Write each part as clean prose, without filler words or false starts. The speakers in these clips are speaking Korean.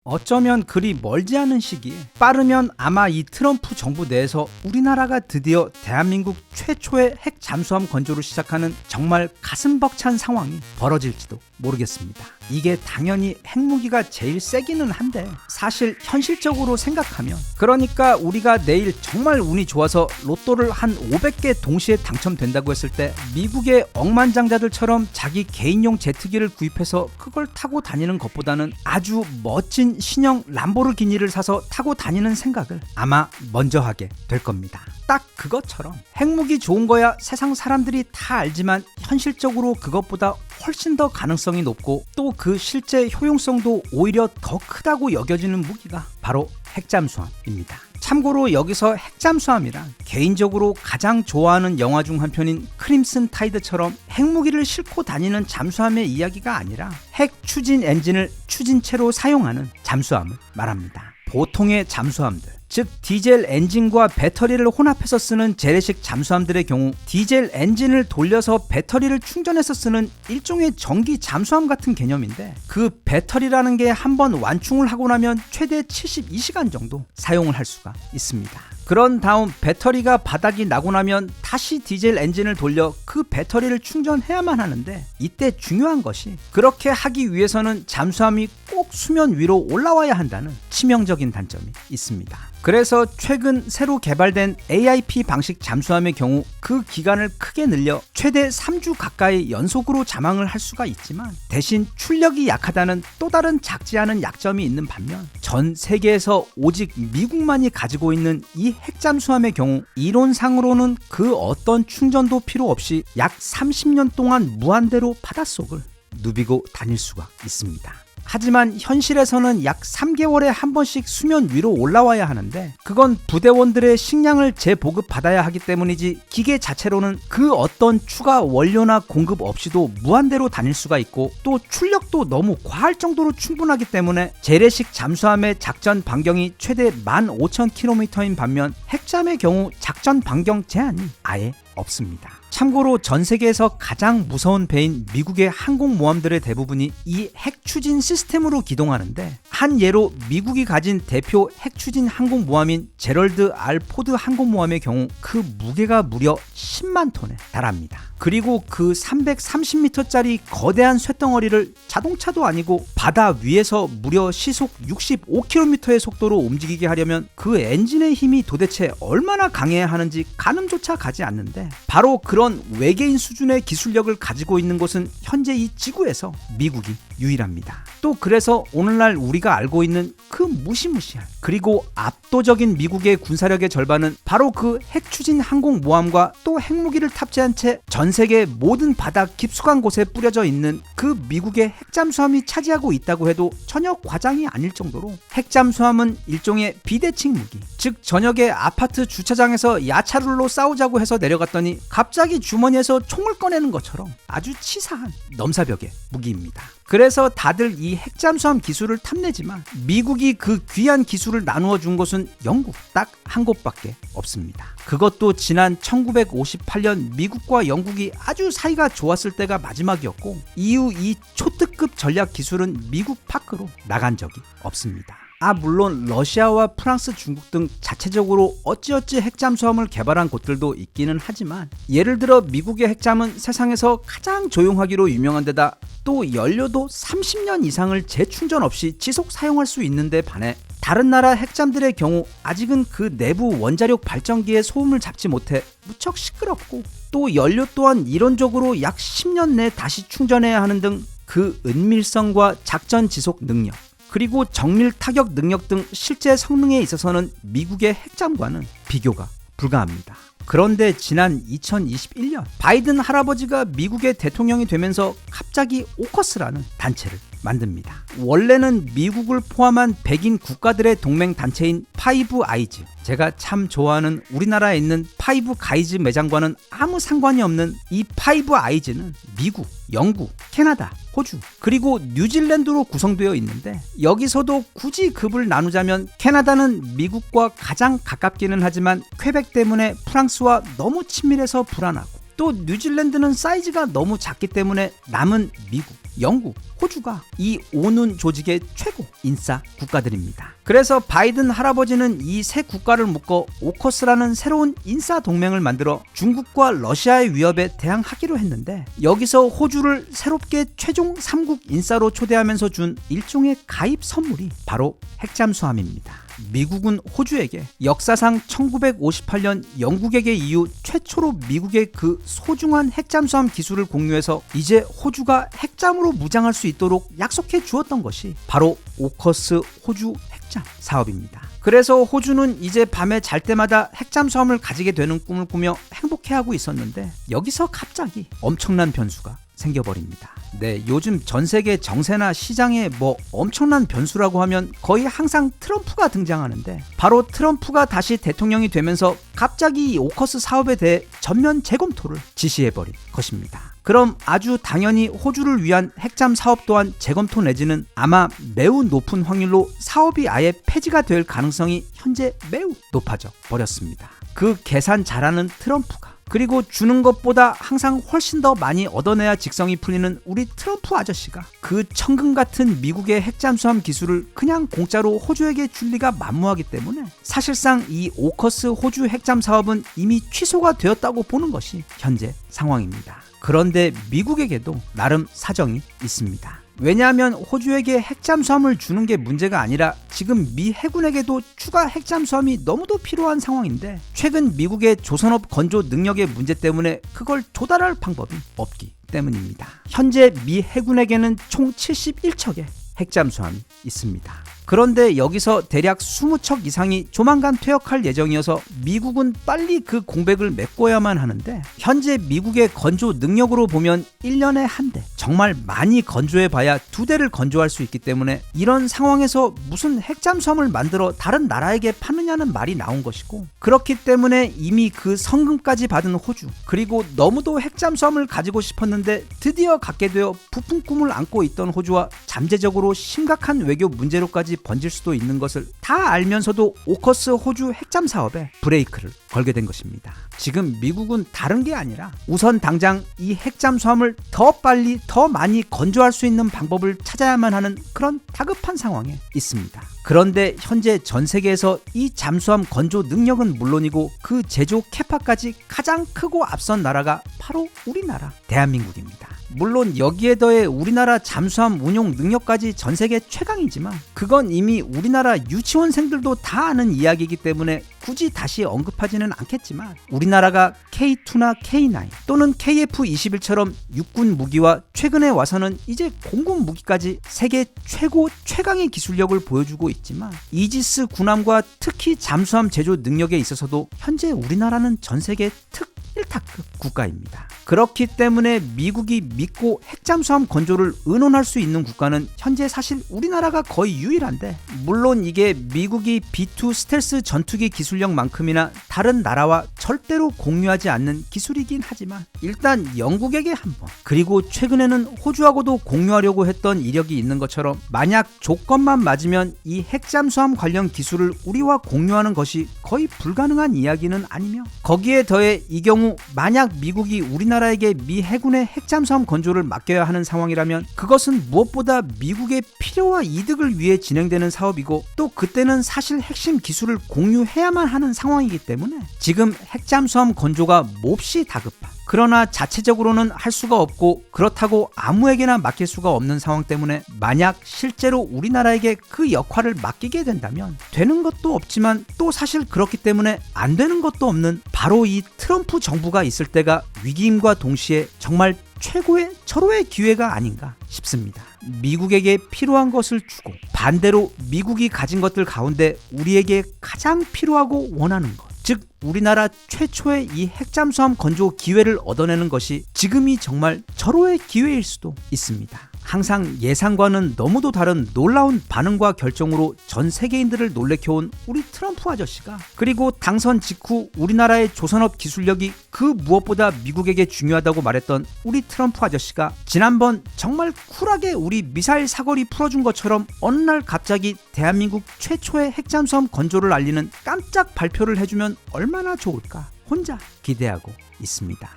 어쩌면 그리 멀지 않은 시기에, 빠르면 아마 이 트럼프 정부 내에서 우리나라가 드디어 대한민국 최초의 핵 잠수함 건조를 시작하는 정말 가슴 벅찬 상황이 벌어질지도 모르겠습니다. 이게 당연히 핵무기가 제일 세기는 한데, 사실 현실적으로 생각하면, 그러니까 우리가 내일 정말 운이 좋아서 로또를 한 500개 동시에 당첨된다고 했을 때 미국의 억만장자들처럼 자기 개인용 제트기를 구입해서 그걸 타고 다니는 것보다는 아주 멋진 신형 람보르기니를 사서 타고 다니는 생각을 아마 먼저 하게 될 겁니다. 딱 그것처럼 핵무기 좋은 거야 세상 사람들이 다 알지만 현실적으로 그것보다 훨씬 더 가능성이 높고 또 그 실제 효용성도 오히려 더 크다고 여겨지는 무기가 바로 핵잠수함입니다. 참고로 여기서 핵잠수함이란 개인적으로 가장 좋아하는 영화 중 한 편인 크림슨 타이드처럼 핵무기를 싣고 다니는 잠수함의 이야기가 아니라 핵 추진 엔진을 추진체로 사용하는 잠수함을 말합니다. 보통의 잠수함들, 즉 디젤 엔진과 배터리를 혼합해서 쓰는 재래식 잠수함들의 경우 디젤 엔진을 돌려서 배터리를 충전해서 쓰는 일종의 전기 잠수함 같은 개념인데, 그 배터리라는 게 한번 완충을 하고 나면 최대 72시간 정도 사용을 할 수가 있습니다. 그런 다음 배터리가 바닥이 나고 나면 다시 디젤 엔진을 돌려 그 배터리를 충전해야만 하는데, 이때 중요한 것이 그렇게 하기 위해서는 잠수함이 꼭 수면 위로 올라와야 한다는 치명적인 단점이 있습니다. 그래서 최근 새로 개발된 AIP 방식 잠수함의 경우 그 기간을 크게 늘려 최대 3주 가까이 연속으로 잠항을 할 수가 있지만, 대신 출력이 약하다는 또 다른 작지 않은 약점이 있는 반면, 전 세계에서 오직 미국만이 가지고 있는 이 핵잠수함의 경우 이론상으로는 그 어떤 충전도 필요 없이 약 30년 동안 무한대로 바닷속을 누비고 다닐 수가 있습니다. 하지만 현실에서는 약 3개월에 한 번씩 수면 위로 올라와야 하는데, 그건 부대원들의 식량을 재보급받아야 하기 때문이지 기계 자체로는 그 어떤 추가 원료나 공급 없이도 무한대로 다닐 수가 있고, 또 출력도 너무 과할 정도로 충분하기 때문에 재래식 잠수함의 작전 반경이 최대 15,000km인 반면 핵잠의 경우 작전 반경 제한이 아예 없습니다. 참고로 전 세계에서 가장 무서운 배인 미국의 항공모함들의 대부분이 이 핵추진 시스템으로 기동하는데, 한 예로 미국이 가진 대표 핵추진 항공모함인 제럴드 R 포드 항공모함의 경우 그 무게가 무려 10만 톤에 달합니다. 그리고 그 330m짜리 거대한 쇳덩어리를 자동차도 아니고 바다 위에서 무려 시속 65km의 속도로 움직이게 하려면 그 엔진의 힘이 도대체 얼마나 강해야 하는지 가늠조차 가지 않는데, 바로 그런 외계인 수준의 기술력을 가지고 있는 곳은 현재 이 지구에서 미국이 유일합니다. 또 그래서 오늘날 우리가 알고 있는 그 무시무시한 그리고 압도적인 미국의 군사력의 절반은 바로 그 핵추진 항공모함과 또 핵무기를 탑재한 채 전 세계 모든 바다 깊숙한 곳에 뿌려져 있는 그 미국의 핵잠수함이 차지하고 있다고 해도 전혀 과장이 아닐 정도로, 핵잠수함은 일종의 비대칭 무기, 즉 저녁에 아파트 주차장에서 야차룰로 싸우자고 해서 내려갔더니 갑자기 주머니에서 총을 꺼내는 것처럼 아주 치사한 넘사벽의 무기입니다. 그래서 다들 이 핵잠수함 기술을 탐내지만 미국이 그 귀한 기술을 나누어 준 곳은 영국 딱 한 곳밖에 없습니다. 그것도 지난 1958년 미국과 영국이 아주 사이가 좋았을 때가 마지막이었고, 이후 이 초특급 전략 기술은 미국 밖으로 나간 적이 없습니다. 물론 러시아와 프랑스, 중국 등 자체적으로 어찌어찌 핵잠수함을 개발한 곳들도 있기는 하지만, 예를 들어 미국의 핵잠은 세상에서 가장 조용하기로 유명한 데다 또 연료도 30년 이상을 재충전 없이 지속 사용할 수 있는데 반해, 다른 나라 핵잠들의 경우 아직은 그 내부 원자력 발전기의 소음을 잡지 못해 무척 시끄럽고, 또 연료 또한 이론적으로 약 10년 내에 다시 충전해야 하는 등 그 은밀성과 작전 지속 능력, 그리고 정밀 타격 능력 등 실제 성능에 있어서는 미국의 핵잠과는 비교가 불가합니다. 그런데 지난 2021년 바이든 할아버지가 미국의 대통령이 되면서 갑자기 오커스라는 단체를 만듭니다. 원래는 미국을 포함한 백인 국가들의 동맹 단체인 파이브 아이즈, 제가 참 좋아하는 우리나라에 있는 파이브 가이즈 매장과는 아무 상관이 없는 이 파이브 아이즈는 미국, 영국, 캐나다, 호주, 그리고 뉴질랜드로 구성되어 있는데, 여기서도 굳이 급을 나누자면 캐나다는 미국과 가장 가깝기는 하지만 퀘벡 때문에 프랑스와 너무 친밀해서 불안하고, 또 뉴질랜드는 사이즈가 너무 작기 때문에 남은 미국, 영국, 호주가 이 오눈 조직의 최고 인싸 국가들입니다. 그래서 바이든 할아버지는 이 세 국가를 묶어 오커스라는 새로운 인싸 동맹을 만들어 중국과 러시아의 위협에 대항하기로 했는데, 여기서 호주를 새롭게 최종 3국 인싸로 초대하면서 준 일종의 가입 선물이 바로 핵잠수함입니다. 미국은 호주에게 역사상 1958년 영국에게 이후 최초로 미국의 그 소중한 핵잠수함 기술을 공유해서 이제 호주가 핵잠으로 무장할 수 있도록 약속해 주었던 것이 바로 오커스 호주 핵잠 사업입니다. 그래서 호주는 이제 밤에 잘 때마다 핵잠수함을 가지게 되는 꿈을 꾸며 행복해하고 있었는데, 여기서 갑자기 엄청난 변수가 생겨버립니다. 네, 요즘 전 세계 정세나 시장에 뭐 엄청난 변수라고 하면 거의 항상 트럼프가 등장하는데, 바로 트럼프가 다시 대통령이 되면서 갑자기 이 오커스 사업에 대해 전면 재검토를 지시해버린 것입니다. 그럼 아주 당연히 호주를 위한 핵잠 사업 또한 재검토 내지는 아마 매우 높은 확률로 사업이 아예 폐지가 될 가능성이 현재 매우 높아져 버렸습니다. 그 계산 잘하는 트럼프가, 그리고 주는 것보다 항상 훨씬 더 많이 얻어내야 직성이 풀리는 우리 트럼프 아저씨가 그 천금 같은 미국의 핵잠수함 기술을 그냥 공짜로 호주에게 줄 리가 만무하기 때문에 사실상 이 오커스 호주 핵잠 사업은 이미 취소가 되었다고 보는 것이 현재 상황입니다. 그런데 미국에게도 나름 사정이 있습니다. 왜냐하면 호주에게 핵잠수함을 주는 게 문제가 아니라 지금 미 해군에게도 추가 핵잠수함이 너무도 필요한 상황인데, 최근 미국의 조선업 건조 능력의 문제 때문에 그걸 조달할 방법이 없기 때문입니다. 현재 미 해군에게는 총 71척의 핵잠수함이 있습니다. 그런데 여기서 대략 20척 이상이 조만간 퇴역할 예정이어서 미국은 빨리 그 공백을 메꿔야만 하는데, 현재 미국의 건조 능력으로 보면 1년에 한 대, 정말 많이 건조해봐야 2대를 건조할 수 있기 때문에 이런 상황에서 무슨 핵잠수함을 만들어 다른 나라에게 파느냐는 말이 나온 것이고, 그렇기 때문에 이미 그 성금까지 받은 호주, 그리고 너무도 핵잠수함을 가지고 싶었는데 드디어 갖게 되어 부푼 꿈을 안고 있던 호주와 잠재적으로 심각한 외교 문제로까지 번질 수도 있는 것을 다 알면서도 오커스 호주 핵잠 사업에 브레이크를 걸게 된 것입니다. 지금 미국은 다른 게 아니라 우선 당장 이 핵잠수함을 더 빨리 더 많이 건조할 수 있는 방법을 찾아야만 하는 그런 다급한 상황에 있습니다. 그런데 현재 전 세계에서 이 잠수함 건조 능력은 물론이고 그 제조 캐파까지 가장 크고 앞선 나라가 바로 우리나라 대한민국입니다. 물론 여기에 더해 우리나라 잠수함 운용 능력까지 전 세계 최강이지만 그건 이미 우리나라 유치원생들도 다 아는 이야기이기 때문에 굳이 다시 언급하지는 않겠지만, 우리나라가 K2나 K9 또는 KF-21처럼 육군 무기와 최근에 와서는 이제 공군 무기까지 세계 최고 최강의 기술력을 보여주고 있지만, 이지스 군함과 특히 잠수함 제조 능력에 있어서도 현재 우리나라는 전 세계 특 1타급 국가입니다. 그렇기 때문에 미국이 믿고 핵잠수함 건조를 의논할 수 있는 국가는 현재 사실 우리나라가 거의 유일한데, 물론 이게 미국이 B2 스텔스 전투기 기술력만큼이나 다른 나라와 절대로 공유하지 않는 기술이긴 하지만, 일단 영국에게 한번, 그리고 최근에는 호주하고도 공유하려고 했던 이력이 있는 것처럼 만약 조건만 맞으면 이 핵잠수함 관련 기술을 우리와 공유하는 것이 거의 불가능한 이야기는 아니며, 거기에 더해 이 경우 만약 미국이 우리나라에게 미 해군의 핵잠수함 건조를 맡겨야 하는 상황이라면 그것은 무엇보다 미국의 필요와 이득을 위해 진행되는 사업이고, 또 그때는 사실 핵심 기술을 공유해야만 하는 상황이기 때문에 지금 핵잠수함 건조가 몹시 다급한, 그러나 자체적으로는 할 수가 없고 그렇다고 아무에게나 맡길 수가 없는 상황 때문에, 만약 실제로 우리나라에게 그 역할을 맡기게 된다면 되는 것도 없지만 또 사실 그렇기 때문에 안 되는 것도 없는 바로 이 트럼프 정부가 있을 때가 위기임과 동시에 정말 최고의 절호의 기회가 아닌가 싶습니다. 미국에게 필요한 것을 주고 반대로 미국이 가진 것들 가운데 우리에게 가장 필요하고 원하는 것, 즉 우리나라 최초의 이 핵잠수함 건조 기회를 얻어내는 것이 지금이 정말 절호의 기회일 수도 있습니다. 항상 예상과는 너무도 다른 놀라운 반응과 결정으로 전 세계인들을 놀래켜온 우리 트럼프 아저씨가, 그리고 당선 직후 우리나라의 조선업 기술력이 그 무엇보다 미국에게 중요하다고 말했던 우리 트럼프 아저씨가 지난번 정말 쿨하게 우리 미사일 사거리 풀어준 것처럼 어느 날 갑자기 대한민국 최초의 핵잠수함 건조를 알리는 깜짝 발표를 해주면 얼마나 좋을까 혼자 기대하고 있습니다.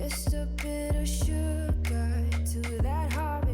Just a bit of sugar to that heart